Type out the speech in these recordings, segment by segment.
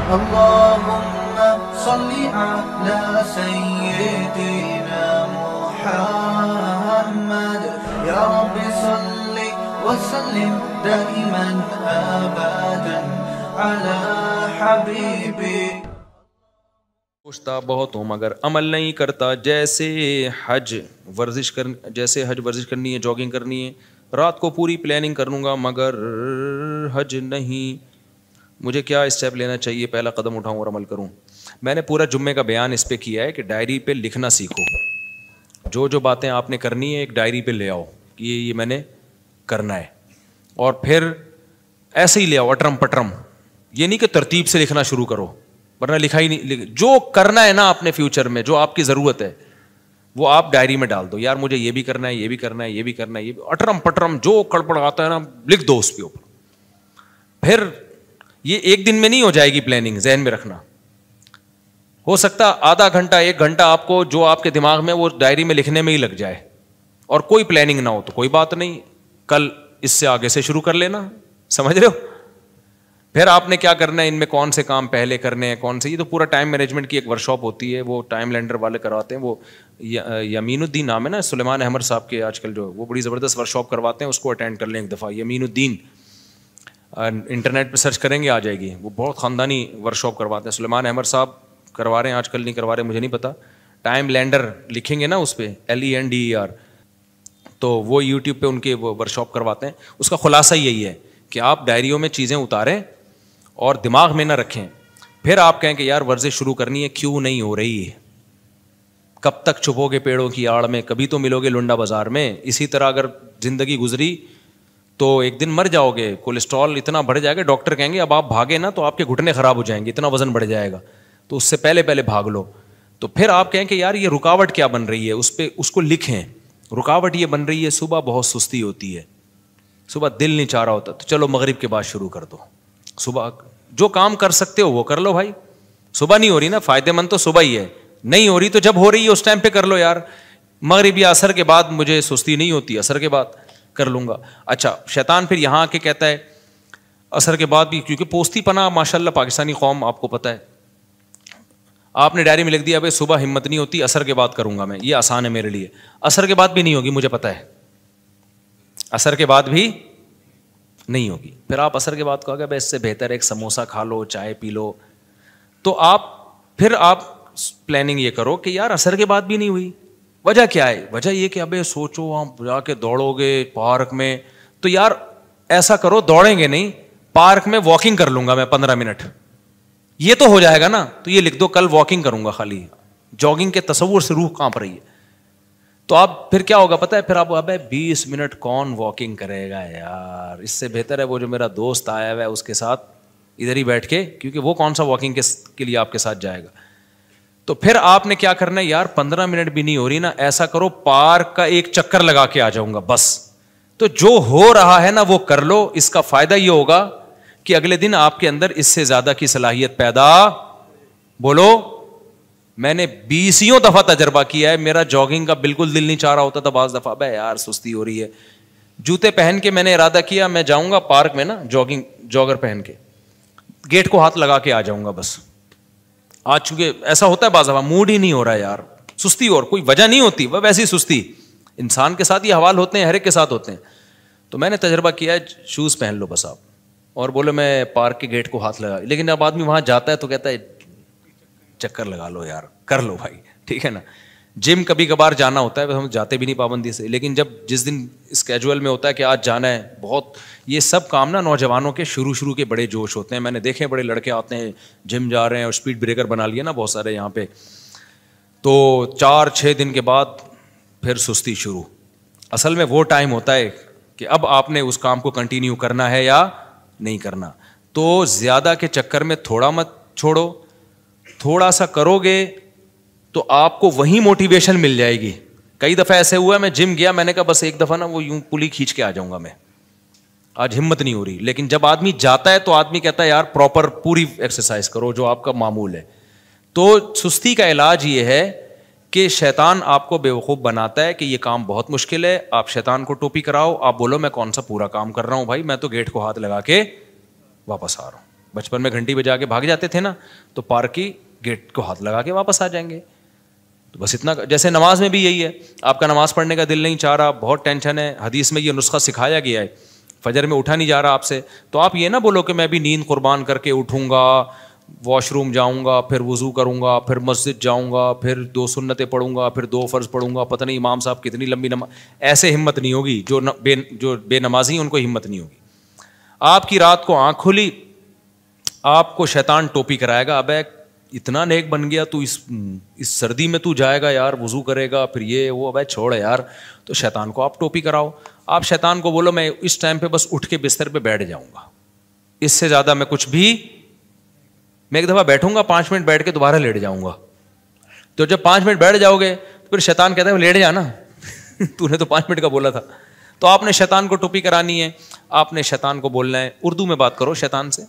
اللهم صل على سيدنا محمد يا رب صل وسلم دائما ابدا على حبيبك. پوچھتا بہت ہوں مگر عمل نہیں کرتا. جیسے حج ورزش کرنی ہے, جاگنگ کرنی ہے, رات کو پوری پلاننگ کر لوں گا مگر حج نہیں. مجھے کیا اسٹیپ لینا چاہیے؟ پہلا قدم اٹھاؤں اور عمل کروں. میں نے پورا جمعے کا بیان اس پہ کیا ہے کہ ڈائری پہ لکھنا سیکھو. جو باتیں آپ نے کرنی ہے ایک ڈائری پہ لے آؤ کہ یہ میں نے کرنا ہے, اور پھر ایسے ہی لے آؤ اٹرم پٹرم. یہ نہیں کہ ترتیب سے لکھنا شروع کرو ورنہ لکھا ہی نہیں. جو کرنا ہے نا اپنے فیوچر میں, جو آپ کی ضرورت ہے وہ آپ ڈائری میں ڈال دو. یار مجھے یہ بھی کرنا ہے, یہ بھی کرنا ہے, یہ بھی کرنا ہے, یہ اٹرم پٹرم جو کڑپڑ آتا ہے نا لکھ دو اس کے اوپر. پھر یہ ایک دن میں نہیں ہو جائے گی پلاننگ, ذہن میں رکھنا. ہو سکتا آدھا گھنٹہ 1 گھنٹہ آپ کو جو آپ کے دماغ میں وہ ڈائری میں لکھنے میں ہی لگ جائے, اور کوئی پلاننگ نہ ہو تو کوئی بات نہیں, کل اس سے آگے سے شروع کر لینا. سمجھ رہے ہو؟ پھر آپ نے کیا کرنا ہے, ان میں کون سے کام پہلے کرنے ہیں, کون سے. یہ تو پورا ٹائم مینجمنٹ کی ایک ورکشاپ ہوتی ہے, وہ ٹائم لینڈر والے کرواتے ہیں. وہ یمین الدین نام ہے نا سلیمان احمد صاحب کے, آج کل جو وہ بڑی زبردست ورکشاپ کرواتے ہیں, اس کو اٹینڈ کر لیں ایک دفعہ. یمین الدین انٹرنیٹ پہ سرچ کریں گے آ جائے گی. وہ بہت خاندانی ورکشاپ کرواتے ہیں. سلیمان احمد صاحب کروا رہے ہیں, آج کل نہیں کروا رہے مجھے نہیں پتا. ٹائم لینڈر لکھیں گے نا اس پہ LENDER, تو وہ یوٹیوب پہ ان کے وہ ورکشاپ کرواتے ہیں. اس کا خلاصہ یہی ہے کہ آپ ڈائریوں میں چیزیں اتاریں اور دماغ میں نہ رکھیں. پھر آپ کہیں کہ یار ورزش شروع کرنی ہے, کیوں نہیں ہو رہی ہے؟ کب تک چھپو گے پیڑوں کی آڑ میں؟ کبھی تو ملو گے لنڈا بازار میں. اسی طرح اگر زندگی گزری تو ایک دن مر جاؤ گے. کولیسٹرول اتنا بڑھ جائے گا, ڈاکٹر کہیں گے اب آپ بھاگے نا تو آپ کے گھٹنے خراب ہو جائیں گے, اتنا وزن بڑھ جائے گا, تو اس سے پہلے بھاگ لو. تو پھر آپ کہیں کہ یار یہ رکاوٹ کیا بن رہی ہے, اس کو لکھیں. رکاوٹ یہ بن رہی ہے صبح بہت سستی ہوتی ہے, صبح دل نہیں چاہ رہا ہوتا, تو چلو مغرب کے بعد شروع کر دو. صبح جو کام کر سکتے ہو وہ کر لو بھائی. صبح نہیں ہو رہی نا, فائدے مند تو صبح ہی ہے. نہیں ہو رہی تو جب ہو رہی ہے اس ٹائم پہ کر لو یار. مغرب یا عصر کے بعد مجھے سستی نہیں ہوتی, عصر کے بعد کر لوں گا. اچھا, شیطان پھر یہاں آ کے کہتا ہے عصر کے بعد بھی, کیونکہ پوستی پناہ ماشاء اللہ پاکستانی قوم آپ کو پتہ ہے. آپ نے ڈائری میں لکھ دیا بھائی صبح ہمت نہیں ہوتی, عصر کے بعد کروں گا میں, یہ آسان ہے میرے لیے. عصر کے بعد بھی نہیں ہوگی مجھے پتہ ہے, عصر کے بعد بھی نہیں ہوگی. پھر آپ عصر کے بعد کہو گے بھائی اس سے بہتر ایک سموسا کھا لو, چائے پی لو. تو آپ پلاننگ یہ کرو کہ یار عصر کے بعد بھی نہیں ہوئی, وجہ کیا ہے؟ وجہ یہ کہ ابے سوچو وہاں جا کے دوڑو گے پارک میں, تو یار ایسا کرو دوڑیں گے نہیں, پارک میں واکنگ کر لوں گا میں 15 منٹ, یہ تو ہو جائے گا نا. تو یہ لکھ دو کل واکنگ کروں گا خالی. جاگنگ کے تصور سے روح کانپ رہی ہے. تو آپ پھر کیا ہوگا پتہ ہے, پھر آپ ابے 20 منٹ کون واکنگ کرے گا یار, اس سے بہتر ہے وہ جو میرا دوست آیا ہوا ہے اس کے ساتھ ادھر ہی بیٹھ کے, کیونکہ وہ کون سا واکنگ کے لیے آپ کے ساتھ جائے گا. تو پھر آپ نے کیا کرنا ہے یار, 15 منٹ بھی نہیں ہو رہی نا, ایسا کرو پارک کا ایک چکر لگا کے آ جاؤں گا بس. تو جو ہو رہا ہے نا وہ کر لو. اس کا فائدہ یہ ہوگا کہ اگلے دن آپ کے اندر اس سے زیادہ کی صلاحیت پیدا, بولو. میں نے 20 دفعہ تجربہ کیا ہے, میرا جاگنگ کا بالکل دل نہیں چاہ رہا ہوتا تھا. بعض دفعہ بھائی یار سستی ہو رہی ہے, جوتے پہن کے میں نے ارادہ کیا میں جاؤں گا پارک میں نا, جاگر پہن کے گیٹ کو ہاتھ لگا کے آ جاؤں گا بس. آج چونکہ ایسا ہوتا ہے بعض دفعہ موڈ ہی نہیں ہو رہا ہے یار, سستی, اور کوئی وجہ نہیں ہوتی, وہ ویسی سستی. انسان کے ساتھ یہ حوال ہوتے ہیں, ہر ایک کے ساتھ ہوتے ہیں. تو میں نے تجربہ کیا ہے, شوز پہن لو بس آپ, اور بولو میں پارک کے گیٹ کو ہاتھ لگا. لیکن اب آدمی وہاں جاتا ہے تو کہتا ہے چکر لگا لو یار, کر لو بھائی, ٹھیک ہے نا. جم کبھی کبھار جانا ہوتا ہے, ہم جاتے بھی نہیں پابندی سے, لیکن جس دن اسکیجول میں ہوتا ہے کہ آج جانا ہے, بہت یہ سب کام نا نوجوانوں کے شروع کے بڑے جوش ہوتے ہیں. میں نے دیکھے بڑے لڑکے آتے ہیں جم جا رہے ہیں, اور اسپیڈ بریکر بنا لیا نا بہت سارے یہاں پہ, تو 4-6 دن کے بعد پھر سستی شروع. اصل میں وہ ٹائم ہوتا ہے کہ اب آپ نے اس کام کو کنٹینیو کرنا ہے یا نہیں کرنا. تو زیادہ کے چکر میں تھوڑا مت چھوڑو, تھوڑا سا کرو گے تو آپ کو وہی موٹیویشن مل جائے گی. کئی دفعہ ایسے ہوا ہے, میں جم گیا, میں نے کہا بس ایک دفعہ نا وہ یوں پلی کھینچ کے آ جاؤں گا میں, آج ہمت نہیں ہو رہی. لیکن جب آدمی جاتا ہے تو آدمی کہتا ہے یار پراپر پوری ایکسرسائز کرو جو آپ کا معمول ہے. تو سستی کا علاج یہ ہے کہ شیطان آپ کو بیوقوف بناتا ہے کہ یہ کام بہت مشکل ہے. آپ شیطان کو ٹوپی کراؤ, آپ بولو میں کون سا پورا کام کر رہا ہوں بھائی, میں تو گیٹ کو ہاتھ لگا کے واپس آ رہا ہوں. بچپن میں گھنٹی بجا کے بھاگ جاتے تھے نا, تو پارک کی گیٹ کو ہاتھ لگا کے واپس آ جائیں گے. تو بس اتنا. جیسے نماز میں بھی یہی ہے, آپ کا نماز پڑھنے کا دل نہیں چاہ رہا, بہت ٹینشن ہے, حدیث میں یہ نسخہ سکھایا گیا ہے, فجر میں اٹھا نہیں جا رہا آپ سے, تو آپ یہ نہ بولو کہ میں بھی نیند قربان کر کے اٹھوں گا, واش روم جاؤں گا, پھر وضو کروں گا, پھر مسجد جاؤں گا, پھر 2 سنتیں پڑھوں گا, پھر 2 فرض پڑھوں گا, پتہ نہیں امام صاحب کتنی لمبی نماز. ایسے ہمت نہیں ہوگی. جو بے نمازی ہیں ان کو ہمت نہیں ہوگی. آپ کی رات کو آنکھ کھلی, آپ کو شیطان ٹوپی کرائے گا, ابے اتنا نیک بن گیا تو اس سردی میں تو جائے گا یار, وضو کرے گا, پھر یہ وہ, ابے چھوڑ یار. تو شیطان کو آپ ٹوپی کراؤ. آپ شیطان کو بولو میں اس ٹائم پہ بس اٹھ کے بستر پہ بیٹھ جاؤں گا, اس سے زیادہ میں کچھ بھی, میں ایک دفعہ بیٹھوں گا 5 منٹ بیٹھ کے دوبارہ لیٹ جاؤں گا. تو جب 5 منٹ بیٹھ جاؤ گے تو پھر شیطان کہتا ہے لیٹ جانا, تو نے تو 5 منٹ کا بولا تھا. تو آپ نے شیطان کو ٹوپی کرانی ہے. آپ نے شیطان کو بولنا ہے, اردو میں بات کرو شیطان سے.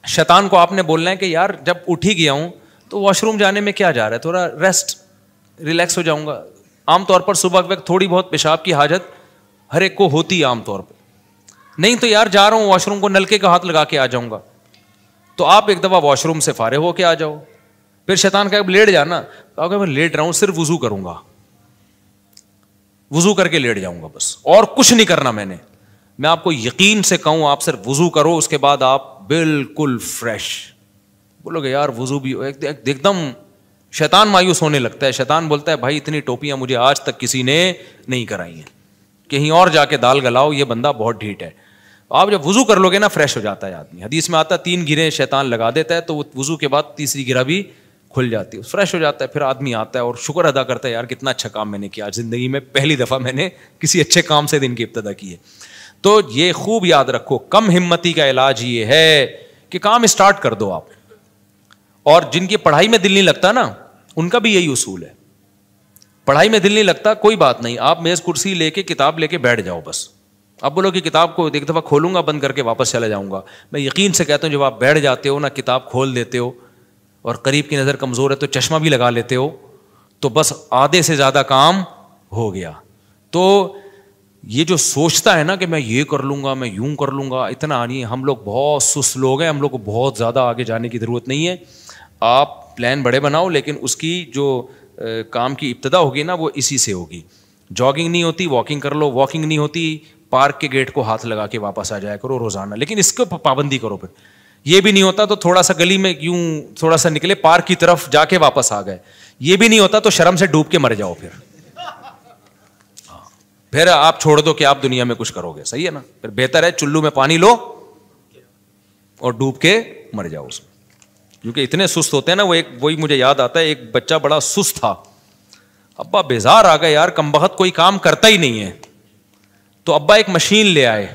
شیطان کو آپ نے بولنا ہے کہ یار جب اٹھ ہی گیا ہوں تو واش روم جانے میں کیا جا رہا ہے, تھوڑا ریسٹ ریلیکس ہو جاؤں گا. عام طور پر صبح کے وقت تھوڑی بہت پیشاب کی حاجت ہر ایک کو ہوتی ہے عام طور پہ, نہیں تو یار جا رہا ہوں واش روم کو, نلکے کا ہاتھ لگا کے آ جاؤں گا. تو آپ ایک دفعہ واش روم سے فارغ ہو کے آ جاؤ. پھر شیطان کہا لیٹ جانا, کہا میں لیٹ رہا ہوں, صرف وضو کروں گا, وضو کر کے لیٹ جاؤں گا بس, اور کچھ نہیں کرنا میں نے. میں آپ کو یقین سے کہوں آپ صرف وضو کرو, اس کے بعد آپ بالکل فریش. بولو گے یار وضو بھی ایک دم, شیطان مایوس ہونے لگتا ہے. شیطان بولتا ہے بھائی اتنی ٹوپیاں مجھے آج تک کسی نے نہیں کرائی ہیں, کہیں اور جا کے دال گلاؤ, یہ بندہ بہت ڈھیٹ ہے. آپ جب وضو کر لو گے نا فریش ہو جاتا ہے آدمی. حدیث میں آتا ہے 3 گریں شیطان لگا دیتا ہے, تو وضو کے بعد تیسری گرہ بھی کھل جاتی ہے, فریش ہو جاتا ہے. پھر آدمی آتا ہے اور شکر ادا کرتا ہے یار کتنا اچھا کام میں نے کیا, زندگی میں پہلی دفعہ میں نے کسی اچھے کام سے دن کی ابتدا کی ہے. تو یہ خوب یاد رکھو, کم ہمتی کا علاج یہ ہے کہ کام اسٹارٹ کر دو آپ. اور جن کی پڑھائی میں دل نہیں لگتا نا, ان کا بھی یہی اصول ہے. پڑھائی میں دل نہیں لگتا, کوئی بات نہیں, آپ میز کرسی لے کے کتاب لے کے بیٹھ جاؤ بس. اب بولو کہ کتاب کو ایک دفعہ کھولوں گا بند کر کے واپس چلا جاؤں گا. میں یقین سے کہتا ہوں جب آپ بیٹھ جاتے ہو نا, کتاب کھول دیتے ہو, اور قریب کی نظر کمزور ہے تو چشمہ بھی لگا لیتے ہو, تو بس آدھے سے زیادہ کام ہو گیا. تو یہ جو سوچتا ہے نا کہ میں یہ کر لوں گا, میں یوں کر لوں گا, اتنا نہیں. ہم لوگ بہت سست لوگ ہیں, ہم لوگ کو بہت زیادہ آگے جانے کی ضرورت نہیں ہے. آپ پلان بڑے بناؤ, لیکن اس کی جو کام کی ابتدا ہوگی نا وہ اسی سے ہوگی. جاگنگ نہیں ہوتی واکنگ کر لو, واکنگ نہیں ہوتی پارک کے گیٹ کو ہاتھ لگا کے واپس آ جایا کرو روزانہ, لیکن اس کو پابندی کرو. پھر یہ بھی نہیں ہوتا تو تھوڑا سا گلی میں یوں تھوڑا سا نکلے, پارک کی طرف جا کے واپس آ گئے. یہ بھی نہیں ہوتا تو شرم سے ڈوب کے مر جاؤ. پھر آپ چھوڑ دو کہ آپ دنیا میں کچھ کرو گے, صحیح ہے نا. پھر بہتر ہے چلو میں پانی لو اور ڈوب کے مر جاؤ اس میں, کیونکہ اتنے سست ہوتے ہیں نا. وہی مجھے یاد آتا ہے, ایک بچہ بڑا سست تھا, ابا بیزار آ گئے یار, کم بخت کوئی کام کرتا ہی نہیں ہے. تو ابا ایک مشین لے آئے.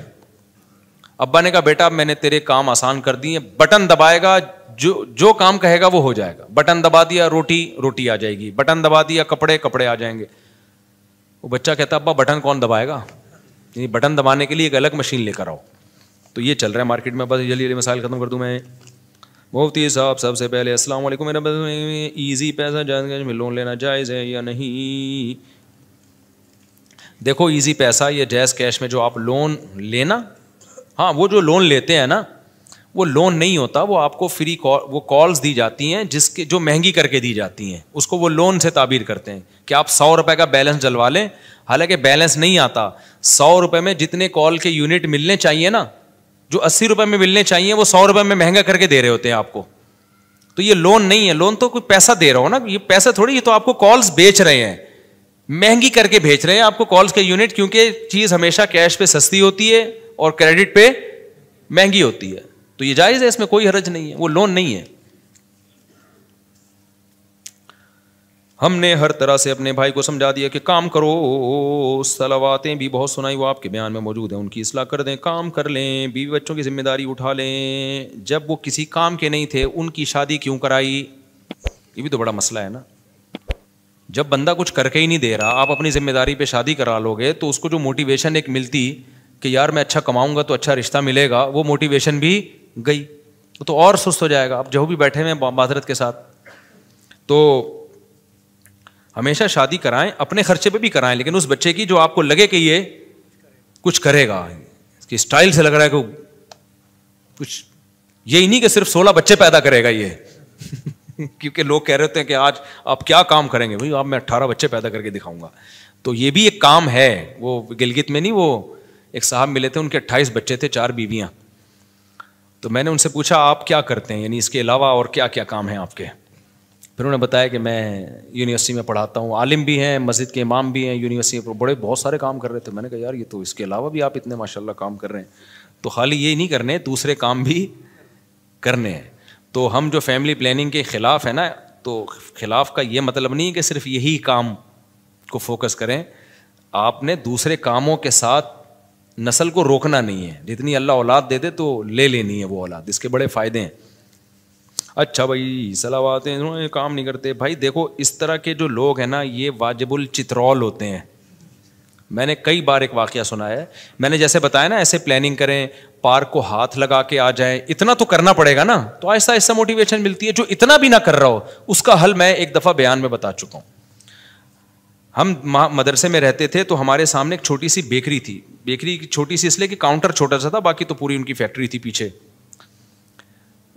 ابا نے کہا بیٹا میں نے تیرے کام آسان کر دیے, بٹن دبائے گا جو کام کہے گا وہ ہو جائے گا. بٹن دبا دیا روٹی آ جائے گی, بٹن دبا دیا کپڑے آ جائیں گے. وہ بچہ کہتا ابا بٹن کون دبائے گا, یعنی بٹن دبانے کے لیے ایک الگ مشین لے کر آؤ. تو یہ چل رہا ہے مارکیٹ میں. بس جلدی مسائل ختم کر دوں میں. مفتی صاحب سب سے پہلے السلام علیکم, میرا ایزی پیسہ جائز میں لون لینا جائز ہے یا نہیں؟ دیکھو ایزی پیسہ یا جائز کیش میں جو آپ لون لینا, ہاں وہ جو لون لیتے ہیں نا وہ لون نہیں ہوتا, وہ آپ کو فری وہ کالز دی جاتی ہیں جس کے جو مہنگی کر کے دی جاتی ہیں, اس کو وہ لون سے تعبیر کرتے ہیں کہ آپ 100 روپے کا بیلنس ڈلوا لیں. حالانکہ بیلنس نہیں آتا, 100 روپے میں جتنے کال کے یونٹ ملنے چاہیے نا, جو 80 روپے میں ملنے چاہیے وہ 100 روپے میں مہنگا کر کے دے رہے ہوتے ہیں آپ کو. تو یہ لون نہیں ہے, لون تو کوئی پیسہ دے رہا ہو نا, یہ پیسہ تھوڑی, یہ تو آپ کو کالز بیچ رہے ہیں, مہنگی کر کے بھیج رہے ہیں آپ کو کالز کے یونٹ, کیونکہ چیز ہمیشہ کیش پہ سستی ہوتی ہے اور کریڈٹ پہ مہنگی ہوتی ہے. تو یہ جائز ہے, اس میں کوئی حرج نہیں ہے, وہ لون نہیں ہے. ہم نے ہر طرح سے اپنے بھائی کو سمجھا دیا کہ کام کرو, صلواتیں بھی بہت سنائی, وہ آپ کے بیان میں موجود ہیں, ان کی اصلاح کر دیں, کام کر لیں, بیوی بچوں کی ذمہ داری اٹھا لیں. جب وہ کسی کام کے نہیں تھے ان کی شادی کیوں کرائی؟ یہ بھی تو بڑا مسئلہ ہے نا. جب بندہ کچھ کر کے ہی نہیں دے رہا, آپ اپنی ذمہ داری پہ شادی کرا لو گے تو اس کو جو موٹیویشن ایک ملتی کہ یار میں اچھا کماؤں گا تو اچھا رشتہ ملے گا, وہ موٹیویشن بھی گئی, تو اور سست ہو جائے گا. اب جو بھی بیٹھے ہوئے ہیں معذرت کے ساتھ, تو ہمیشہ شادی کرائیں, اپنے خرچے پہ بھی کرائیں, لیکن اس بچے کی جو آپ کو لگے کہ یہ کچھ کرے گا, اس کی اسٹائل سے لگ رہا ہے کہ کچھ یہی نہیں کہ صرف 16 بچے پیدا کرے گا یہ کیونکہ لوگ کہہ رہے ہوتے ہیں کہ آج آپ کیا کام کریں گے؟ بھائی آپ میں 18 بچے پیدا کر کے دکھاؤں گا. تو یہ بھی ایک کام ہے. وہ گلگت میں نہیں، وہ ایک صاحب ملے تھے، ان کے 28 بچے تھے، 4 بیویاں. تو میں نے ان سے پوچھا آپ کیا کرتے ہیں، یعنی اس کے علاوہ اور کیا کیا کام ہیں آپ کے؟ پھر انہوں نے بتایا کہ میں یونیورسٹی میں پڑھاتا ہوں، عالم بھی ہیں، مسجد کے امام بھی ہیں، یونیورسٹی میں بہت سارے کام کر رہے تھے. میں نے کہا یار یہ تو اس کے علاوہ بھی آپ اتنے ماشاء اللہ کام کر رہے ہیں. تو خالی یہ نہیں کرنے، دوسرے کام بھی کرنے ہیں. تو ہم جو فیملی پلاننگ کے خلاف ہیں نا، تو خلاف کا یہ مطلب نہیں کہ صرف یہی کام کو فوکس کریں. آپ نے دوسرے کاموں کے ساتھ نسل کو روکنا نہیں ہے. جتنی اللہ اولاد دے دے تو لے لینی ہے وہ اولاد، اس کے بڑے فائدے ہیں. اچھا بھائی صلوات ہیں، کام نہیں کرتے. بھائی دیکھو اس طرح کے جو لوگ ہیں نا یہ واجب الچترول ہوتے ہیں. میں نے کئی بار ایک واقعہ سنا ہے. میں نے جیسے بتایا نا ایسے پلاننگ کریں، پارک کو ہاتھ لگا کے آ جائیں، اتنا تو کرنا پڑے گا نا، تو آہستہ آہستہ موٹیویشن ملتی ہے. جو اتنا بھی نہ کر رہا ہو اس کا حل میں ایک دفعہ بیان میں بتا چکا ہوں. ہم مدرسے میں رہتے تھے تو ہمارے سامنے ایک چھوٹی سی بیکری تھی. بیکری چھوٹی سی اس لیے کہ کاؤنٹر چھوٹا سا تھا، باقی تو پوری ان کی فیکٹری تھی پیچھے.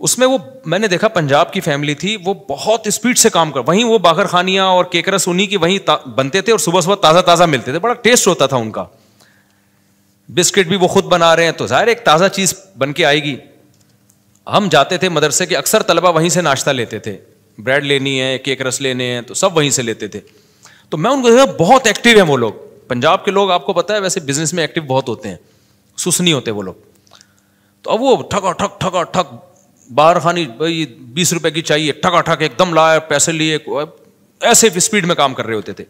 اس میں وہ میں نے دیکھا پنجاب کی فیملی تھی، وہ بہت اسپیڈ سے کام کر، وہیں وہ باقر خانیاں اور کیکرس انہیں کی وہیں بنتے تھے اور صبح صبح تازہ تازہ ملتے تھے. بڑا ٹیسٹ ہوتا تھا ان کا. بسکٹ بھی وہ خود بنا رہے ہیں تو ظاہر ایک تازہ چیز بن کے آئے گی. ہم جاتے تھے مدرسے کے، اکثر طلبہ وہیں سے ناشتہ لیتے تھے. بریڈ لینی ہے، کیک رس لینے ہیں تو سب وہیں سے لیتے تھے. تو میں ان کو دیکھا بہت ایکٹیو ہیں وہ لوگ. پنجاب کے لوگ آپ کو پتا ہے ویسے بزنس میں ایکٹیو بہت ہوتے ہیں، سست نہیں ہوتے وہ لوگ. تو اب وہ ٹھکا ٹھک ٹھکا ٹھک باہر خانی، بھائی 20 روپے کی چاہیے، ٹھکا ٹھک ایک دم لائے، پیسے لیے، ایسے اسپیڈ میں کام کر رہے ہوتے تھے.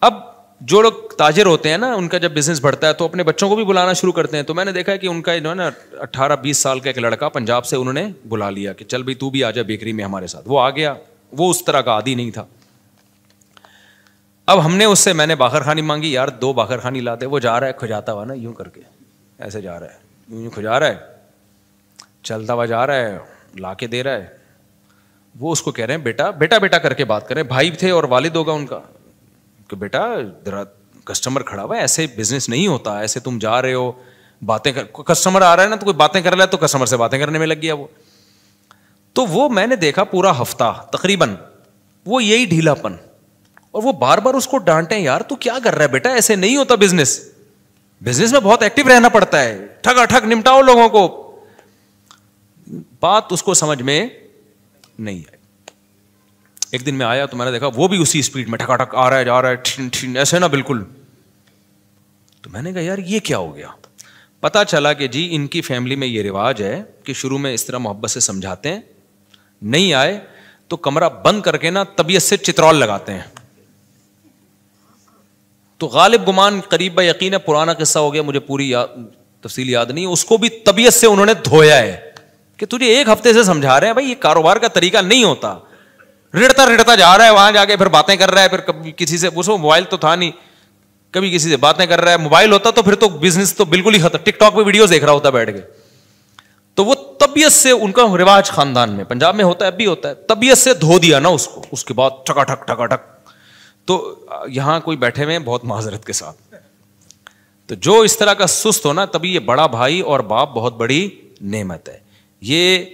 اب جو لوگ تاجر ہوتے ہیں نا ان کا جب بزنس بڑھتا ہے تو اپنے بچوں کو بھی بلانا شروع کرتے ہیں. تو میں نے دیکھا کہ ان کا جو ہے نا 18-20 سال کا ایک لڑکا پنجاب سے انہوں نے بلا لیا کہ چل بھائی تو بھی آ جا بیکری میں ہمارے ساتھ. وہ آ گیا. وہ اس طرح کا عادی نہیں تھا. اب ہم نے اس سے، میں نے باخر خانی مانگی، یار 2 باخر خانی لا دے. وہ جا رہا ہے کھجاتا ہوا نا یوں کر کے، ایسے جا رہا ہے، یوں کھجا رہا ہے، چلتا ہوا جا رہا ہے، لا کے دے رہا ہے. وہ اس کو کہہ رہے ہیں بیٹا بیٹا بیٹا کر کے بات کریں. بھائی تھے اور والد ہوگا ان کا، کہ بیٹا کسٹمر کھڑا ہوا ہے، ایسے بزنس نہیں ہوتا، ایسے تم جا رہے ہو باتیں کر، کسٹمر آ رہا ہے نا تو کوئی باتیں کر رہا ہے تو کسٹمر سے باتیں کرنے میں لگ گیا وہ. تو وہ میں نے دیکھا پورا ہفتہ تقریباً وہ یہی ڈھیلا پن، اور وہ بار بار اس کو ڈانٹیں، یار تو کیا کر رہا ہے بیٹا، ایسے نہیں ہوتا بزنس. بزنس میں بہت ایکٹیو رہنا پڑتا ہے، ٹھگا ٹھگ نمٹاؤ لوگوں کو. بات اس کو سمجھ میں نہیں آئی. ایک دن میں آیا تو میں نے دیکھا وہ بھی اسی اسپیڈ میں ٹھکا ٹھک آ رہا ہے، جا رہا ہے، ٹھن ٹھن ایسے نا بالکل. تو میں نے کہا یار یہ کیا ہو گیا. پتا چلا کہ جی ان کی فیملی میں یہ رواج ہے کہ شروع میں اس طرح محبت سے سمجھاتے ہیں، نہیں آئے تو کمرہ بند کر کے نا طبیعت سے چترول لگاتے ہیں. تو غالب گمان قریب یقین ہے پرانا قصہ ہو گیا، مجھے پوری تفصیل یاد نہیں، اس کو بھی طبیعت سے انہوں نے دھویا ہے کہ تجھے 1 ہفتے سے سمجھا رہے ہیں بھائی یہ کاروبار کا طریقہ نہیں ہوتا. رڑتا رڑتا جا رہا ہے، وہاں جا کے پھر باتیں کر رہا ہے، پھر کبھی کسی سے، اس کو موبائل تو تھا نہیں، کبھی کسی سے باتیں کر رہا ہے. موبائل ہوتا تو پھر تو بزنس تو بالکل ہی ختم، ٹک ٹاک پہ ویڈیوز دیکھ رہا ہوتا بیٹھ کے. تو وہ طبیعت سے ان کا رواج خاندان میں، پنجاب میں ہوتا ہے، اب بھی ہوتا ہے، طبیعت سے دھو دیا نا اس کو. اس کے بعد ٹھکا ٹھک ٹھکا ٹھک. تو یہاں کوئی بیٹھے ہوئے ہیں بہت معذرت کے ساتھ، تو جو اس طرح کا سست ہونا، تبھی یہ بڑا بھائی اور باپ بہت بڑی نعمت ہے. یہ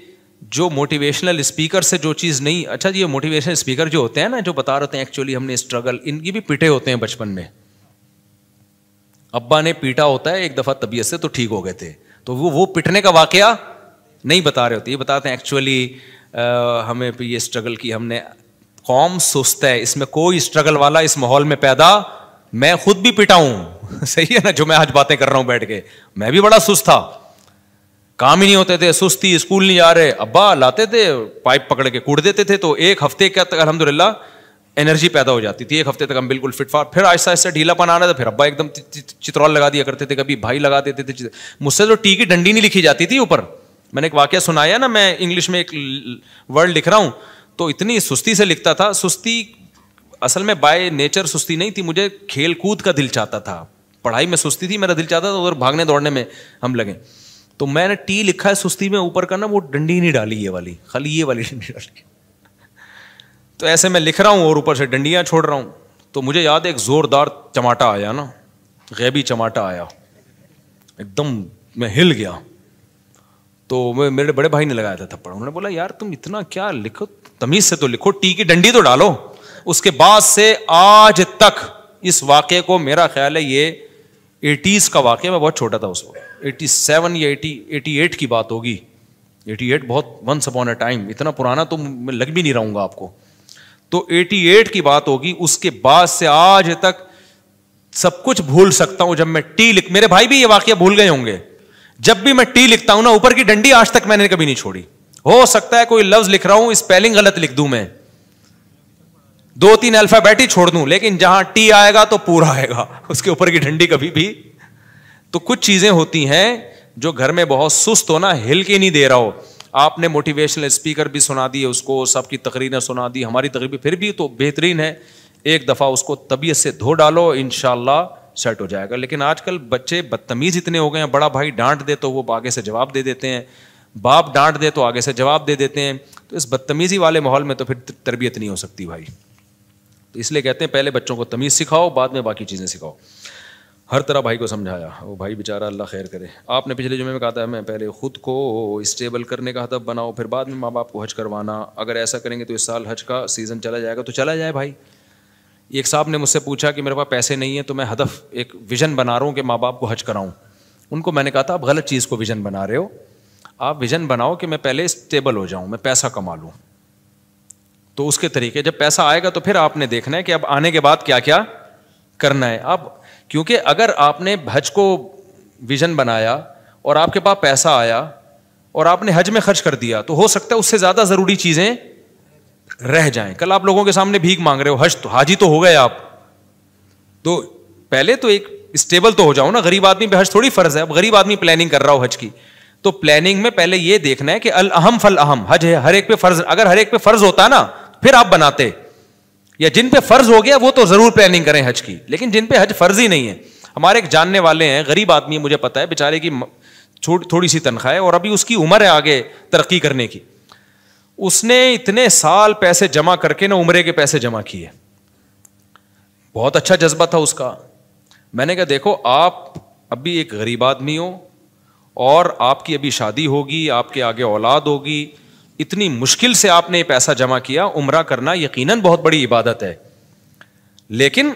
جو موٹیویشنل اسپیکر سے جو چیز نہیں، اچھا جی یہ موٹیویشنل اسپیکر جو ہوتے ہیں نا، جو بتا رہے ہیں ایکچولی ہم نے اسٹرگل، ان کی بھی پیٹے ہوتے ہیں بچپن میں. ابا نے پیٹا ہوتا ہے ایک دفعہ طبیعت سے تو ٹھیک ہو گئے تھے، تو وہ پٹنے کا واقعہ نہیں بتا رہے ہوتے، یہ بتاتے ہیں ایکچولی ہمیں یہ اسٹرگل کی ہم نے. قوم سست ہے، اس میں کوئی اسٹرگل والا اس ماحول میں پیدا، میں خود بھی پٹا ہوں صحیح ہے نا، جو میں آج باتیں کر رہا ہوں بیٹھ کے، میں بھی بڑا سست تھا، کام ہی نہیں ہوتے تھے، سستی، اسکول نہیں جا رہے، ابا لاتے تھے پائپ پکڑ کے کوڑ دیتے تھے، تو 1 ہفتے کا تک الحمدللہ انرجی پیدا ہو جاتی تھی. 1 ہفتے تک ہم بالکل فٹ فاٹ. پھر آہستہ آہستہ ڈھیلا پن آنا تھا، پھر ابا ایک دم چترول لگا دیا کرتے تھے، کبھی بھائی لگا دیتے تھے. مجھ سے تو ٹی کی ڈنڈی نہیں لکھی جاتی تھی اوپر. میں نے ایک واقعہ سنایا نا، میں انگلش میں ایک ورڈ لکھ رہا ہوں تو اتنی سستی سے لکھتا تھا. سستی اصل میں بائی نیچر سستی نہیں تھی، مجھے کھیل کود کا دل چاہتا تھا، پڑھائی میں سستی تھی، میرا دل چاہتا تھا ادھر بھاگنے دوڑنے میں ہم لگے. تو میں نے ٹی لکھا ہے سستی میں اوپر کا نا، وہ ڈنڈی نہیں ڈالی یہ والی، خالی یہ والی ڈنڈی ڈالی. تو ایسے میں لکھ رہا ہوں اور اوپر سے ڈنڈیاں چھوڑ رہا ہوں. تو مجھے یاد ہے ایک زوردار چماٹا آیا نا، غیبی چماٹا آیا، ایک دم میں ہل گیا. تو میرے بڑے بھائی نے لگایا تھا تھپڑ. انہوں نے بولا یار تم اتنا کیا لکھو, تمیز سے تو لکھو, ٹی کی ڈنڈی تو ڈالو. اس کے بعد سے آج تک اس واقعے کو, میرا خیال ہے یہ 80s کا واقعہ, میں بہت چھوٹا تھا اس وقت, 87 یا 88 کی بات ہوگی. 88 بہت ونس اپون اے ٹائم, اتنا پرانا تو میں لگ بھی نہیں رہوں گا آپ کو. تو 88 کی بات ہوگی. اس کے بعد سے آج تک سب کچھ بھول سکتا ہوں. جب میں ٹی میرے بھائی بھی یہ واقعہ بھول گئے ہوں گے, جب بھی میں ٹی لکھتا ہوں نا, اوپر کی ڈنڈی آج تک میں نے کبھی نہیں چھوڑی. ہو سکتا ہے کوئی لفظ لکھ رہا ہوں اسپیلنگ غلط لکھ دوں, میں 2-3 الفابیٹ ہی چھوڑ دوں, لیکن جہاں ٹی آئے گا تو پورا آئے گا, اس کے اوپر کی ڈنڈی کبھی بھی. تو کچھ چیزیں ہوتی ہیں جو گھر میں بہت سست ہو نا, ہل کے نہیں دے رہا ہو. آپ نے موٹیویشنل اسپیکر بھی سنا دی, اس کو سب کی تقریریں سنا دی, ہماری تقریر پھر بھی تو بہترین ہے. ایک دفعہ اس کو طبیعت سے دھو ڈالو, انشاءاللہ سیٹ ہو جائے گا. لیکن آج کل بچے بدتمیز اتنے ہو گئے ہیں, بڑا بھائی ڈانٹ دے تو وہ آگے سے جواب دے دیتے ہیں, باپ ڈانٹ دے تو آگے سے جواب دے دیتے ہیں. تو اس بدتمیزی والے ماحول میں تو پھر تربیت نہیں ہو سکتی بھائی. تو اس لیے کہتے ہیں پہلے بچوں کو تمیز سکھاؤ, بعد میں باقی چیزیں سکھاؤ. ہر طرح بھائی کو سمجھایا, وہ بھائی بیچارہ اللہ خیر کرے. آپ نے پچھلے جمعے میں کہا تھا میں پہلے خود کو اسٹیبل کرنے کا ہدف بناؤ, پھر بعد میں ماں باپ کو حج کروانا. اگر ایسا کریں گے تو اس سال حج کا سیزن چلا جائے گا, تو چلا جائے بھائی. ایک صاحب نے مجھ سے پوچھا کہ میرے پاس پیسے نہیں ہیں, تو میں ہدف ایک ویژن بنا رہا ہوں کہ ماں باپ کو حج کراؤں. ان کو میں نے کہا تھا آپ غلط چیز کو ویژن بنا رہے ہو. آپ ویژن بناؤ کہ میں پہلے اسٹیبل ہو جاؤں, میں پیسہ کما لوں. تو اس کے طریقے, جب پیسہ آئے گا تو پھر آپ نے دیکھنا ہے کہ اب آنے کے بعد کیا کیا کرنا ہے. اب کیونکہ اگر آپ نے حج کو ویژن بنایا اور آپ کے پاس پیسہ آیا اور آپ نے حج میں خرچ کر دیا, تو ہو سکتا ہے اس سے زیادہ ضروری چیزیں رہ جائیں. کل آپ لوگوں کے سامنے بھیک مانگ رہے ہو, حج تو حاجی تو ہو گئے آپ, تو پہلے تو ایک اسٹیبل تو ہو جاؤ نا. غریب آدمی پہ حج تھوڑی فرض ہے. اب غریب آدمی پلاننگ کر رہا ہو حج کی, تو پلاننگ میں پہلے یہ دیکھنا ہے کہ الاہم فالاہم, حج ہے ہر ایک پہ فرض. اگر ہر ایک پہ فرض ہوتا نا پھر آپ بناتے, یا جن پہ فرض ہو گیا وہ تو ضرور پلاننگ کریں حج کی, لیکن جن پہ حج فرض ہی نہیں ہے. ہمارے ایک جاننے والے ہیں, غریب آدمی ہے, مجھے پتا ہے, بیچارے کی تھوڑی سی تنخواہ ہے اور ابھی اس کی عمر ہے آگے ترقی کرنے کی. اس نے اتنے سال پیسے جمع کر کے نا عمرے کے پیسے جمع کیے, بہت اچھا جذبہ تھا اس کا. میں نے کہا دیکھو آپ ابھی ایک غریب آدمی ہو اور آپ کی ابھی شادی ہوگی, آپ کے آگے اولاد ہوگی, اتنی مشکل سے آپ نے پیسہ جمع کیا. عمرہ کرنا یقیناً بہت بڑی عبادت ہے, لیکن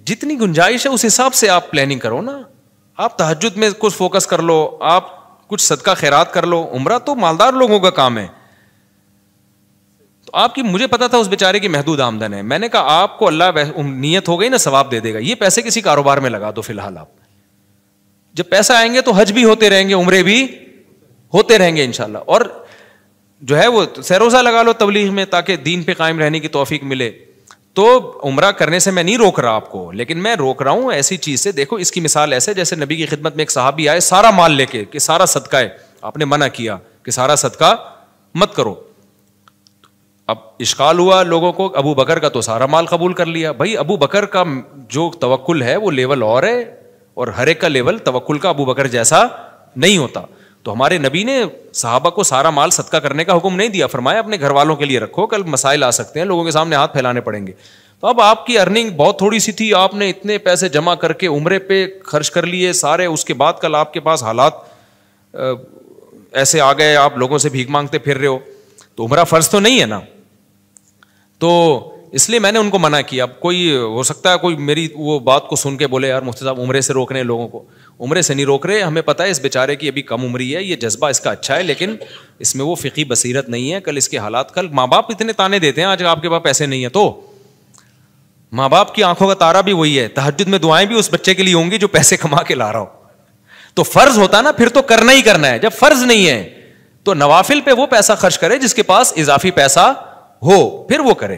جتنی گنجائش ہے اس حساب سے آپ پلاننگ کرو نا. آپ تہجد میں کچھ فوکس کر لو, آپ کچھ صدقہ خیرات کر لو. عمرہ تو مالدار لوگوں کا کام ہے. تو آپ کی, مجھے پتا تھا اس بیچارے کی محدود آمدن ہے. میں نے کہا آپ کو اللہ نیت ہو گئی نا ثواب دے دے گا, یہ پیسے کسی کاروبار میں لگا دو. فی الحال آپ جب پیسہ آئیں گے تو حج بھی ہوتے رہیں گے, عمرے بھی ہوتے رہیں گے انشاءاللہ. اور جو ہے وہ سیروزہ لگا لو تبلیغ میں, تاکہ دین پہ قائم رہنے کی توفیق ملے. تو عمرہ کرنے سے میں نہیں روک رہا آپ کو, لیکن میں روک رہا ہوں ایسی چیز سے. دیکھو اس کی مثال ایسے جیسے نبی کی خدمت میں ایک صحابی آئے سارا مال لے کے کہ سارا صدقہ ہے. آپ نے منع کیا کہ سارا صدقہ مت کرو. اب اشکال ہوا لوگوں کو, ابو بکر کا تو سارا مال قبول کر لیا. بھائی ابو بکر کا جو توکل ہے وہ لیول اور ہے, اور ہر ایک کا لیول توکل کا ابو بکر جیسا نہیں ہوتا. تو ہمارے نبی نے صحابہ کو سارا مال صدقہ کرنے کا حکم نہیں دیا, فرمایا اپنے گھر والوں کے لیے رکھو, کل مسائل آ سکتے ہیں, لوگوں کے سامنے ہاتھ پھیلانے پڑیں گے. تو اب آپ کی ارننگ بہت تھوڑی سی تھی, آپ نے اتنے پیسے جمع کر کے عمرے پہ خرچ کر لیے سارے. اس کے بعد کل آپ کے پاس حالات ایسے آ گئے, آپ لوگوں سے بھیک مانگتے پھر رہے ہو, تو عمرہ فرض تو نہیں ہے نا. تو اس لیے میں نے ان کو منع کیا. اب کوئی ہو سکتا ہے کوئی میری وہ بات کو سن کے بولے یار مفتی صاحب عمرے سے روک رہے ہیں لوگوں کو. عمرے سے نہیں روک رہے, ہمیں پتہ ہے اس بیچارے کی ابھی کم عمری ہے, یہ جذبہ اس کا اچھا ہے, لیکن اس میں وہ فقہی بصیرت نہیں ہے. کل اس کے حالات, کل ماں باپ اتنے تانے دیتے ہیں آج آپ کے پاس پیسے نہیں ہیں, تو ماں باپ کی آنکھوں کا تارا بھی وہی ہے. تہجد میں دعائیں بھی اس بچے کے لیے ہوں گی جو پیسے کما کے لا رہا ہو. تو فرض ہوتا نا پھر تو کرنا ہی کرنا ہے. جب فرض نہیں ہے تو نوافل پہ وہ پیسہ خرچ کرے جس کے پاس اضافی پیسہ ہو, پھر وہ کرے.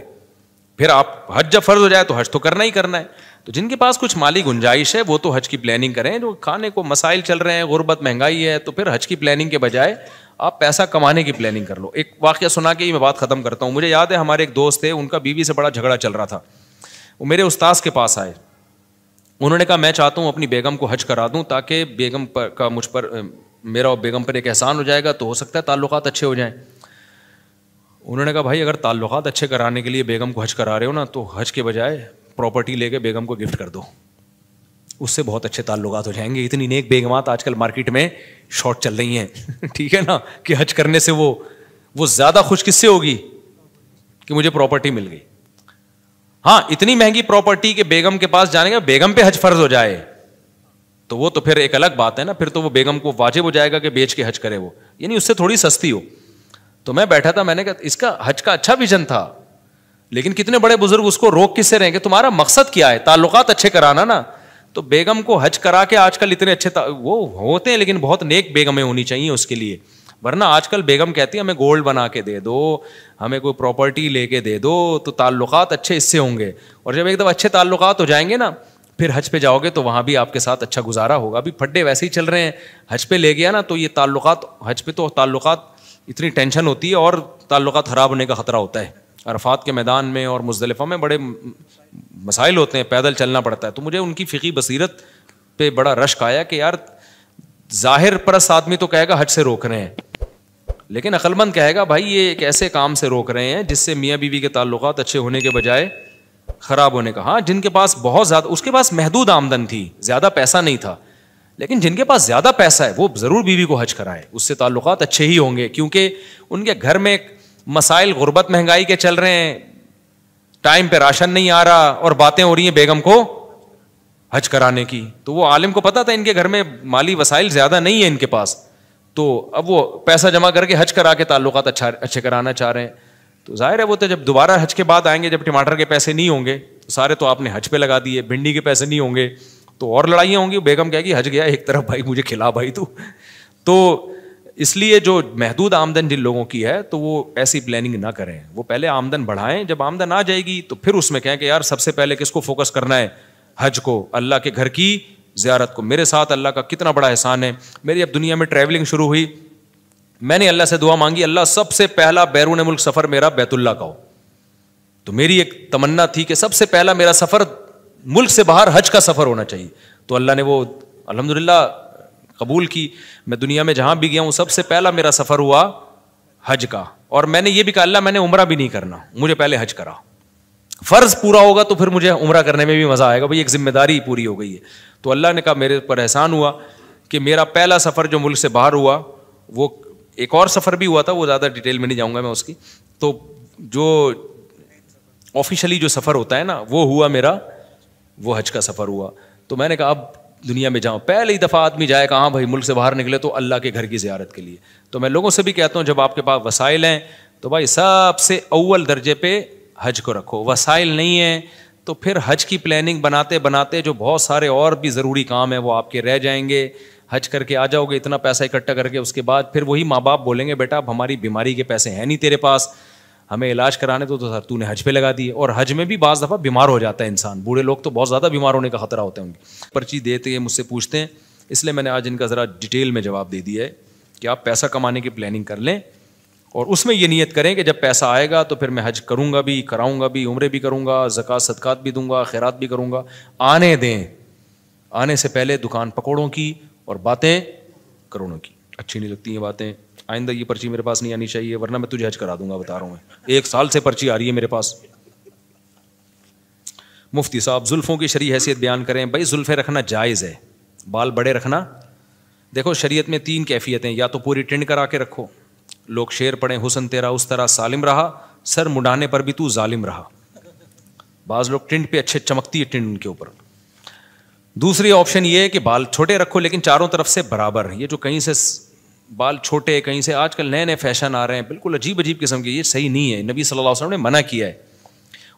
پھر آپ حج جب فرض ہو جائے تو حج تو کرنا ہی کرنا ہے. تو جن کے پاس کچھ مالی گنجائش ہے وہ تو حج کی پلاننگ کریں. جو کھانے کو مسائل چل رہے ہیں, غربت مہنگائی ہے, تو پھر حج کی پلاننگ کے بجائے آپ پیسہ کمانے کی پلاننگ کر لو. ایک واقعہ سنا کے ہی میں بات ختم کرتا ہوں. مجھے یاد ہے ہمارے ایک دوست تھے, ان کا بیوی سے بڑا جھگڑا چل رہا تھا. وہ میرے استاذ کے پاس آئے, انہوں نے کہا میں چاہتا ہوں اپنی بیگم کو حج کرا دوں تاکہ بیگم پر کا مجھ پر, میرا اور بیگم پر ایک احسان ہو جائے گا, تو ہو سکتا ہے تعلقات اچھے ہو جائیں. انہوں نے کہا بھائی اگر تعلقات اچھے کرانے کے لیے بیگم کو حج کرا رہے ہو نا, تو حج کے بجائے پراپرٹی لے کے بیگم کو گفٹ کر دو. اس سے بہت اچھے تعلقات ہو جائیں گے. اتنی نیک بیگمات آج کل مارکیٹ میں شارٹ چل رہی ہیں, ٹھیک ہے نا, کہ حج کرنے سے وہ زیادہ خوش کس سے ہوگی کہ مجھے پراپرٹی مل گئی. ہاں اتنی مہنگی پراپرٹی کہ بیگم کے پاس جانے کا بیگم پہ حج فرض ہو جائے تو وہ تو پھر ایک الگ بات ہے نا, پھر تو وہ بیگم کو واجب ہو جائے گا کہ بیچ کے حج کرے وہ, یعنی اس سے تھوڑی سستی ہو. تو میں بیٹھا تھا, میں نے کہا اس کا حج کا اچھا ویژن تھا, لیکن کتنے بڑے بزرگ اس کو روک کس سے رہیں گے, تمہارا مقصد کیا ہے, تعلقات اچھے کرانا نا. تو بیگم کو حج کرا کے آج کل اتنے اچھے وہ ہوتے ہیں, لیکن بہت نیک بیگمیں ہونی چاہیے اس کے لیے, ورنہ آج کل بیگم کہتی ہے ہمیں گولڈ بنا کے دے دو, ہمیں کوئی پراپرٹی لے کے دے دو, تو تعلقات اچھے اس سے ہوں گے. اور جب ایک دفعہ اچھے تعلقات ہو جائیں گے نا, پھر حج پہ جاؤ گے تو وہاں بھی آپ کے ساتھ اچھا گزارا ہوگا. ابھی پھڈے ویسے ہی چل رہے ہیں, حج پہ لے گیا نا تو یہ تعلقات, حج پہ تو تعلقات اتنی ٹینشن ہوتی ہے اور تعلقات خراب ہونے کا خطرہ ہوتا ہے. عرفات کے میدان میں اور مزدلفہ میں بڑے مسائل ہوتے ہیں, پیدل چلنا پڑتا ہے. تو مجھے ان کی فقہی بصیرت پہ بڑا رشک آیا کہ یار ظاہر پرست آدمی تو کہے گا حج سے روک رہے ہیں, لیکن عقل مند کہے گا بھائی یہ ایک ایسے کام سے روک رہے ہیں جس سے میاں بیوی کے تعلقات اچھے ہونے کے بجائے خراب ہونے کا. ہاں جن کے پاس بہت زیادہ, اس کے پاس محدود آمدن تھی, زیادہ پیسہ نہیں تھا, لیکن جن کے پاس زیادہ پیسہ ہے وہ ضرور بیوی کو حج کرائے, اس سے تعلقات اچھے ہی ہوں گے, کیونکہ ان کے گھر میں مسائل غربت مہنگائی کے چل رہے ہیں, ٹائم پہ راشن نہیں آ رہا اور باتیں ہو رہی ہیں بیگم کو حج کرانے کی. تو وہ عالم کو پتا تھا ان کے گھر میں مالی وسائل زیادہ نہیں ہے ان کے پاس, تو اب وہ پیسہ جمع کر کے حج کرا کے تعلقات اچھے کرانا چاہ رہے ہیں. تو ظاہر ہے وہ تو جب دوبارہ حج کے بعد آئیں گے, جب ٹماٹر کے پیسے نہیں ہوں گے سارے تو آپ نے حج پہ لگا دیے, بھنڈی کے پیسے نہیں ہوں گے تو اور لڑائیاں ہوں گی. بیگم کہے گی حج گیا ایک طرف, بھائی مجھے کھلا بھائی تو اس لیے جو محدود آمدن جن لوگوں کی ہے تو وہ ایسی پلاننگ نہ کریں, وہ پہلے آمدن بڑھائیں, جب آمدن آ جائے گی تو پھر اس میں کہیں کہ یار سب سے پہلے کس کو فوکس کرنا ہے, حج کو, اللہ کے گھر کی زیارت کو. میرے ساتھ اللہ کا کتنا بڑا احسان ہے, میری اب دنیا میں ٹریولنگ شروع ہوئی, میں نے اللہ سے دعا مانگی اللہ سب سے پہلا بیرون ملک سفر میرا بیت اللہ کا ہو. تو میری ایک تمنا تھی کہ سب سے پہلا میرا سفر ملک سے باہر حج کا سفر ہونا چاہیے. تو اللہ نے وہ الحمدللہ قبول کی. میں دنیا میں جہاں بھی گیا ہوں سب سے پہلا میرا سفر ہوا حج کا, اور میں نے یہ بھی کہا اللہ میں نے عمرہ بھی نہیں کرنا, مجھے پہلے حج کرا. فرض پورا ہوگا تو پھر مجھے عمرہ کرنے میں بھی مزہ آئے گا, بھائی ایک ذمہ داری پوری ہو گئی ہے. تو اللہ نے کہا میرے پر احسان ہوا کہ میرا پہلا سفر جو ملک سے باہر ہوا, وہ ایک اور سفر بھی ہوا تھا, وہ زیادہ ڈیٹیل میں نہیں جاؤں گا میں اس کی. تو جو آفیشلی جو سفر ہوتا ہے نا وہ ہوا میرا, وہ حج کا سفر ہوا. تو میں نے کہا اب دنیا میں جاؤں, پہلی دفعہ آدمی جائے کہاں بھائی ملک سے باہر نکلے تو اللہ کے گھر کی زیارت کے لیے. تو میں لوگوں سے بھی کہتا ہوں جب آپ کے پاس وسائل ہیں تو بھائی سب سے اول درجے پہ حج کو رکھو. وسائل نہیں ہیں تو پھر حج کی پلاننگ بناتے بناتے جو بہت سارے اور بھی ضروری کام ہیں وہ آپ کے رہ جائیں گے. حج کر کے آ جاؤ گے اتنا پیسہ اکٹھا کر کے, اس کے بعد پھر وہی ماں باپ بولیں گے بیٹا اب ہماری بیماری کے پیسے ہیں نہیں تیرے پاس, ہمیں علاج کرانے تو سر تو نے حج پہ لگا دیے. اور حج میں بھی بعض دفعہ بیمار ہو جاتا ہے انسان, بوڑھے لوگ تو بہت زیادہ بیمار ہونے کا خطرہ ہوتا ہے ان کی. پرچی دیتے ہیں مجھ سے پوچھتے ہیں, اس لیے میں نے آج ان کا ذرا ڈیٹیل میں جواب دے دیا ہے کہ آپ پیسہ کمانے کی پلاننگ کر لیں اور اس میں یہ نیت کریں کہ جب پیسہ آئے گا تو پھر میں حج کروں گا بھی, کراؤں گا بھی, عمرے بھی کروں گا, زکوٰۃ صدقات بھی دوں گا, خیرات بھی کروں گا. آنے دیں, آنے سے پہلے دکان پکوڑوں کی اور باتیں کروڑوں کی. اچھی نہیں لگتی ہیں باتیں, آئندہ یہ پرچی میرے پاس نہیں آنی چاہیے ورنہ میں تجھے حج کرا دوں گا, بتا رہا ہوں میں 1 سال سے پرچی آ رہی ہے میرے پاس. مفتی صاحب زلفوں کی شرعی حیثیت بیان کریں. بھائی زلفیں رکھنا جائز ہے, بال بڑے رکھنا, دیکھو شریعت میں 3 کیفیتیں, یا تو پوری ٹنڈ کرا کے رکھو, لوگ شعر پڑھیں حسن تیرا اس طرح سالم رہا, سر مڈانے پر بھی تو ظالم رہا. بعض لوگ ٹنڈ پہ اچھے چمکتی ہے ٹنڈ ان کے اوپر. دوسری آپشن یہ ہے کہ بال چھوٹے رکھو لیکن چاروں طرف سے برابر. یہ جو کہیں سے بال چھوٹے, کہیں سے آج کل نئے نئے فیشن آ رہے ہیں بالکل عجیب عجیب قسم کے, یہ صحیح نہیں ہے, نبی صلی اللہ علیہ وسلم نے منع کیا ہے.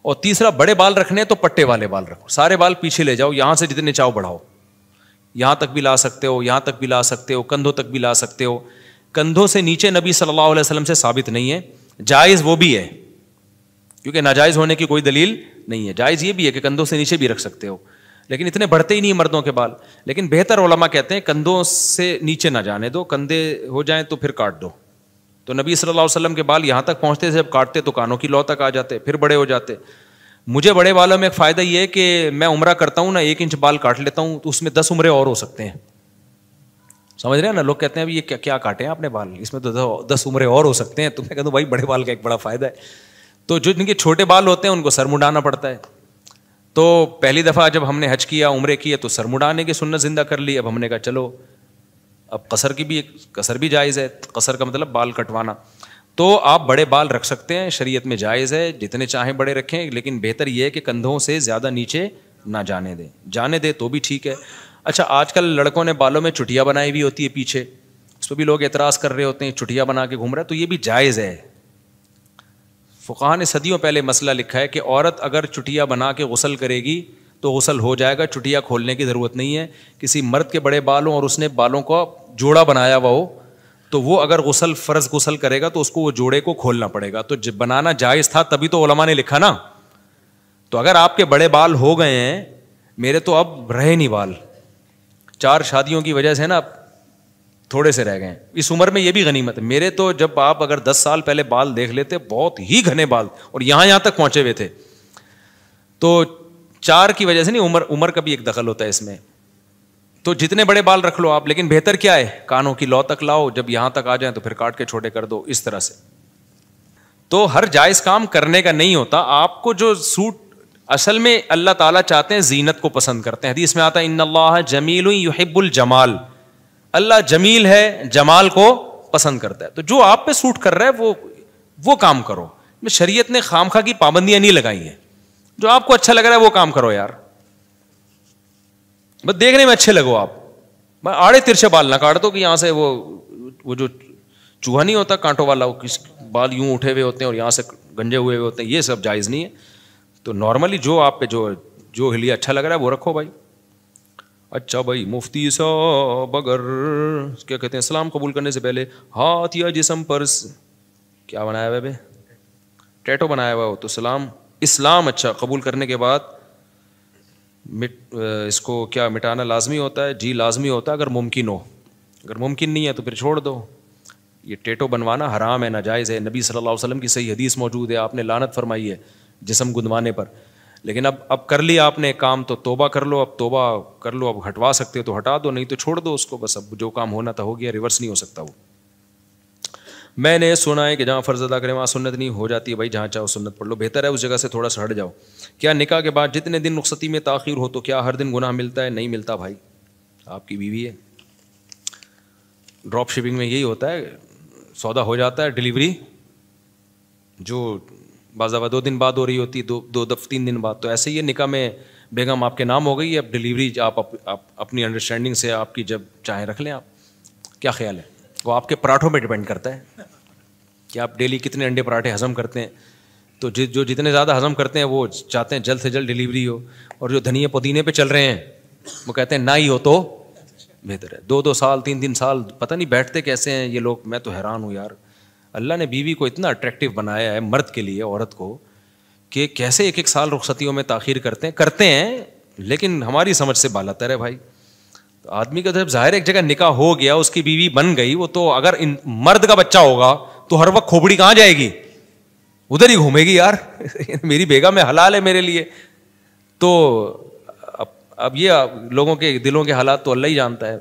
اور تیسرا بڑے بال رکھنے تو پٹے والے بال رکھو, سارے بال پیچھے لے جاؤ, یہاں سے جتنے چاہو بڑھاؤ, یہاں تک بھی لا سکتے ہو, یہاں تک بھی لا سکتے ہو, کندھوں تک بھی لا سکتے ہو. کندھوں سے نیچے نبی صلی اللہ علیہ وسلم سے ثابت نہیں ہے, جائز وہ بھی ہے کیونکہ ناجائز ہونے کی کوئی دلیل نہیں ہے. جائز یہ بھی ہے کہ کندھوں سے نیچے بھی رکھ سکتے ہو, لیکن اتنے بڑھتے ہی نہیں مردوں کے بال. لیکن بہتر علماء کہتے ہیں کندھوں سے نیچے نہ جانے دو, کندھے ہو جائیں تو پھر کاٹ دو. تو نبی صلی اللہ علیہ وسلم کے بال یہاں تک پہنچتے تھے, جب کاٹتے تو کانوں کی لو تک آ جاتے, پھر بڑے ہو جاتے. مجھے بڑے بالوں میں ایک فائدہ یہ ہے کہ میں عمرہ کرتا ہوں نا, 1 انچ بال کاٹ لیتا ہوں تو اس میں 10 عمرے اور ہو سکتے ہیں. سمجھ رہے ہیں نا, لوگ کہتے ہیں ابھی یہ کیا کاٹے ہیں آپ نے بال, اس میں تو 10 عمرے اور ہو سکتے ہیں. تو میں کہتا ہوں بھائی بڑے بال کا ایک بڑا فائدہ ہے. تو جو جن کے چھوٹے بال ہوتے ہیں ان کو سر منڈانا پڑتا ہے, تو پہلی دفعہ جب ہم نے حج کیا عمرے کیا تو سر مڑانے کی سنت زندہ کر لی. اب ہم نے کہا چلو اب قصر بھی جائز ہے. قصر کا مطلب بال کٹوانا. تو آپ بڑے بال رکھ سکتے ہیں, شریعت میں جائز ہے, جتنے چاہیں بڑے رکھیں, لیکن بہتر یہ ہے کہ کندھوں سے زیادہ نیچے نہ جانے دیں تو بھی ٹھیک ہے. اچھا آج کل لڑکوں نے بالوں میں چٹیا بنائی ہوئی ہوتی ہے پیچھے, اس پہ بھی لوگ اعتراض کر رہے ہوتے ہیں چٹیا بنا کے گھوم رہا ہے, تو یہ بھی جائز ہے. فقہاء نے صدیوں پہلے مسئلہ لکھا ہے کہ عورت اگر چٹیا بنا کے غسل کرے گی تو غسل ہو جائے گا, چٹیا کھولنے کی ضرورت نہیں ہے. کسی مرد کے بڑے بال ہوں اور اس نے بالوں کو جوڑا بنایا ہوا ہو تو وہ اگر فرض غسل کرے گا تو اس کو وہ جوڑے کو کھولنا پڑے گا. تو بنانا جائز تھا تبھی تو علماء نے لکھا نا. تو اگر آپ کے بڑے بال ہو گئے ہیں, میرے تو اب رہے نہیں بال, 4 شادیوں کی وجہ سے نا اب تھوڑے سے رہ گئے ہیں. اس عمر میں یہ بھی غنیمت ہے. میرے تو جب آپ اگر 10 سال پہلے بال دیکھ لیتے بہت ہی گھنے بال اور یہاں تک پہنچے ہوئے تھے. تو 4 کی وجہ سے نہیں, عمر کا بھی ایک دخل ہوتا ہے اس میں. تو جتنے بڑے بال رکھ لو آپ, لیکن بہتر کیا ہے کانوں کی لو تک لاؤ, جب یہاں تک آ جائیں تو پھر کاٹ کے چھوٹے کر دو اس طرح سے. تو ہر جائز کام کرنے کا نہیں ہوتا. آپ کو جو سوٹ اصل میں اللہ تعالیٰ چاہتے ہیں زینت کو پسند کرتے ہیں. حدیث میں آتا ہے ان اللہ جمیل یحب الجمال, اللہ جمیل ہے جمال کو پسند کرتا ہے. تو جو آپ پہ سوٹ کر رہا ہے وہ کام کرو. شریعت نے خامخواہ کی پابندیاں نہیں لگائی ہیں, جو آپ کو اچھا لگ رہا ہے وہ کام کرو یار, بس دیکھنے میں اچھے لگو. آپ آڑے ترچھے بال نہ کاٹ دو کہ یہاں سے وہ جو چوہا نہیں ہوتا کانٹوں والا, وہ کس بال یوں اٹھے ہوئے ہوتے ہیں اور یہاں سے گنجے ہوئے ہوتے ہیں, یہ سب جائز نہیں ہے. تو نارملی جو آپ پہ جو ہلیہ اچھا لگ رہا ہے وہ رکھو بھائی. اچھا بھائی مفتی صاحب اگر کیا کہتے ہیں اسلام قبول کرنے سے پہلے ہاتھ یا جسم پر کیا بنایا ہوا ہے, ٹیٹو بنایا ہوا ہو تو اسلام اچھا قبول کرنے کے بعد اس کو کیا مٹانا لازمی ہوتا ہے؟ جی لازمی ہوتا ہے اگر ممکن ہو. اگر ممکن نہیں ہے تو پھر چھوڑ دو. یہ ٹیٹو بنوانا حرام ہے, ناجائز ہے. نبی صلی اللہ علیہ وسلم کی صحیح حدیث موجود ہے, آپ نے لعنت فرمائی ہے جسم گندوانے پر. لیکن اب کر لیا آپ نے کام تو توبہ کر لو. اب توبہ کر لو, اب ہٹوا سکتے ہو تو ہٹا دو, نہیں تو چھوڑ دو اس کو. بس اب جو کام ہونا تھا ہو گیا, ریورس نہیں ہو سکتا وہ. میں نے سنا ہے کہ جہاں فرض ادا کریں وہاں سنت نہیں ہو جاتی ہے. بھائی جہاں چاہو سنت پڑھ لو, بہتر ہے اس جگہ سے تھوڑا سا ہٹ جاؤ. کیا نکاح کے بعد جتنے دن رخصتی میں تاخیر ہو تو کیا ہر دن گناہ ملتا ہے؟ نہیں ملتا بھائی. آپ کی بیوی ہے, ڈراپ شپنگ میں یہی ہوتا ہے, سودا ہو جاتا ہے, ڈلیوری جو بعض دفعہ 2 دن بعد ہو رہی ہوتی, 3 دن بعد. تو ایسے ہی نکاح میں بیگم آپ کے نام ہو گئی ہے, اب ڈلیوری آپ اپنی انڈرسٹینڈنگ سے آپ کی جب چاہیں رکھ لیں. آپ کیا خیال ہے؟ وہ آپ کے پراٹھوں پہ ڈپینڈ کرتا ہے کہ آپ ڈیلی کتنے انڈے پراٹھے ہضم کرتے ہیں. تو جو جتنے زیادہ ہضم کرتے ہیں وہ چاہتے ہیں جلد سے جلد ڈلیوری ہو, اور جو دھنیے پودینے پہ چل رہے ہیں وہ کہتے ہیں نہ ہی ہو تو بہتر ہے. 2 سال 3 سال پتہ نہیں بیٹھتے کیسے ہیں یہ لوگ. میں تو حیران ہوں یار, اللہ نے بیوی کو اتنا اٹریکٹیو بنایا ہے مرد کے لیے, عورت کو, کہ کیسے 1 سال رخصتیوں میں تاخیر کرتے ہیں لیکن ہماری سمجھ سے بالاتر ہے بھائی. تو آدمی کا جب ظاہر ایک جگہ نکاح ہو گیا, اس کی بیوی بن گئی, وہ تو اگر مرد کا بچہ ہوگا تو ہر وقت کھوپڑی کہاں جائے گی, ادھر ہی گھومے گی یار. میری بیگم ہے, حلال ہے میرے لیے. تو اب یہ لوگوں کے دلوں کے حالات تو اللہ ہی جانتا ہے.